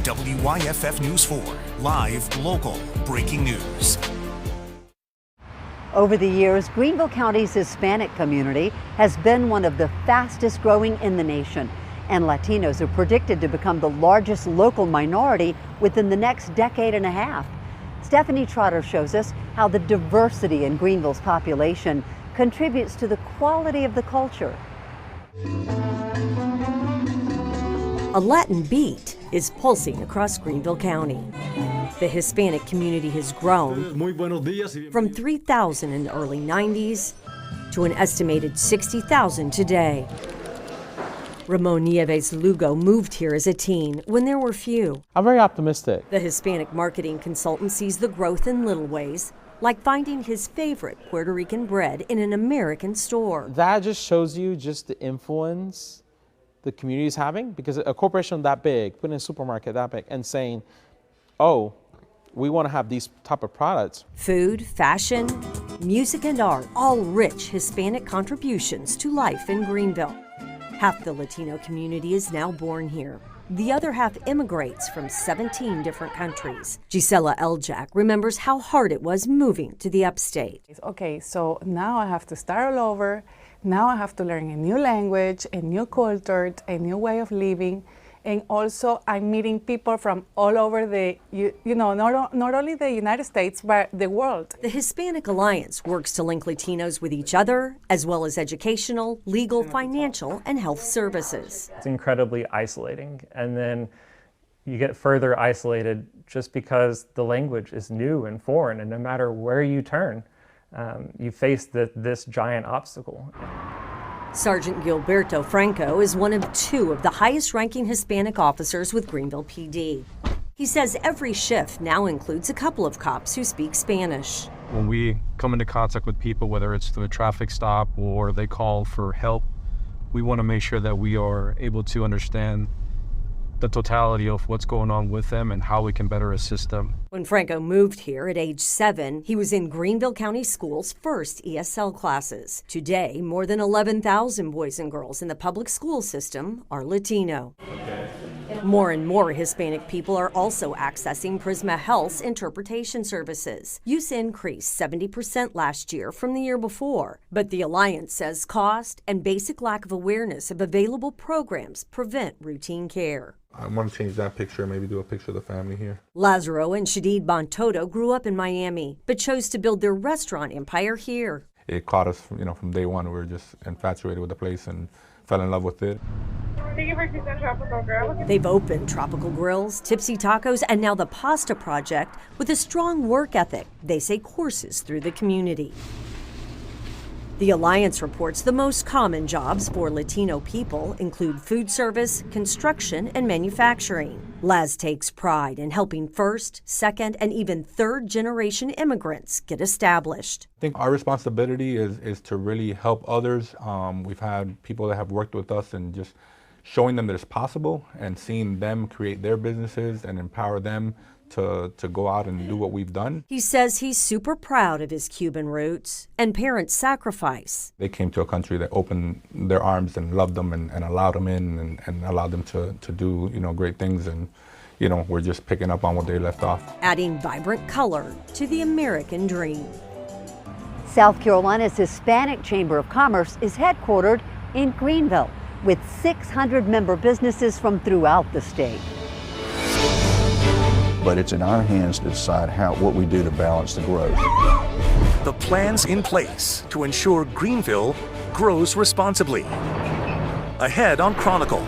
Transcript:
WYFF News 4, live, local, breaking news. Over the years, Greenville County's Hispanic community has been one of the fastest growing in the nation, and Latinos are predicted to become the largest local minority within the next decade and a half. Stephanie Trotter shows us how the diversity in Greenville's population contributes to the quality of the culture. A Latin beat is pulsing across Greenville County. The Hispanic community has grown from 3,000 in the early 90s to an estimated 60,000 today. Ramon Nieves Lugo moved here as a teen when there were few. I'm very optimistic. The Hispanic marketing consultant sees the growth in little ways, like finding his favorite Puerto Rican bread in an American store. That just shows you just the influence the community is having, because a corporation that big, putting a supermarket that big and saying, oh, we want to have these type of products. Food, fashion, music, and art, all rich Hispanic contributions to life in Greenville. Half the Latino community is now born here. The other half immigrates from 17 different countries. Gisela Eljak remembers how hard it was moving to the upstate. Okay, so now I have to start all over. Now I have to learn a new language, a new culture, a new way of living. And also I'm meeting people from all over not only the United States, but the world. The Hispanic Alliance works to link Latinos with each other, as well as educational, legal, financial, and health services. It's incredibly isolating. And then you get further isolated just because the language is new and foreign, and no matter where you turn, you face this giant obstacle. Sergeant Gilberto Franco is one of two of the highest-ranking Hispanic officers with Greenville PD. He says every shift now includes a couple of cops who speak Spanish. When we come into contact with people, whether it's through a traffic stop or they call for help, we want to make sure that we are able to understand the totality of what's going on with them and how we can better assist them. When Franco moved here at age 7, he was in Greenville County Schools' first ESL classes. Today, more than 11,000 boys and girls in the public school system are Latino. More and more Hispanic people are also accessing Prisma Health's interpretation services. Use increased 70% last year from the year before, but the Alliance says cost and basic lack of awareness of available programs prevent routine care. I want to change that picture, maybe do a picture of the family here. Lazaro and Shadid Bontoto grew up in Miami, but chose to build their restaurant empire here. It caught us, from day one. We were just infatuated with the place and fell in love with it. Thank you for choosing Tropical Grill. They've opened Tropical Grills, Tipsy Tacos, and now the Pasta Project with a strong work ethic. They say courses through the community. The Alliance reports the most common jobs for Latino people include food service, construction, and manufacturing. Laz takes pride in helping first, second, and even third-generation immigrants get established. I think our responsibility is to really help others. We've had people that have worked with us and just showing them that it's possible and seeing them create their businesses and empower them to go out and do what we've done. He says he's super proud of his Cuban roots and parents' sacrifice. They came to a country that opened their arms and loved them and allowed them in and allowed them to do great things, and we're just picking up on what they left off. Adding vibrant color to the American dream. South Carolina's Hispanic Chamber of Commerce is headquartered in Greenville, with 600 member businesses from throughout the state. But it's in our hands to decide what we do to balance the growth. The plans in place to ensure Greenville grows responsibly. Ahead on Chronicle.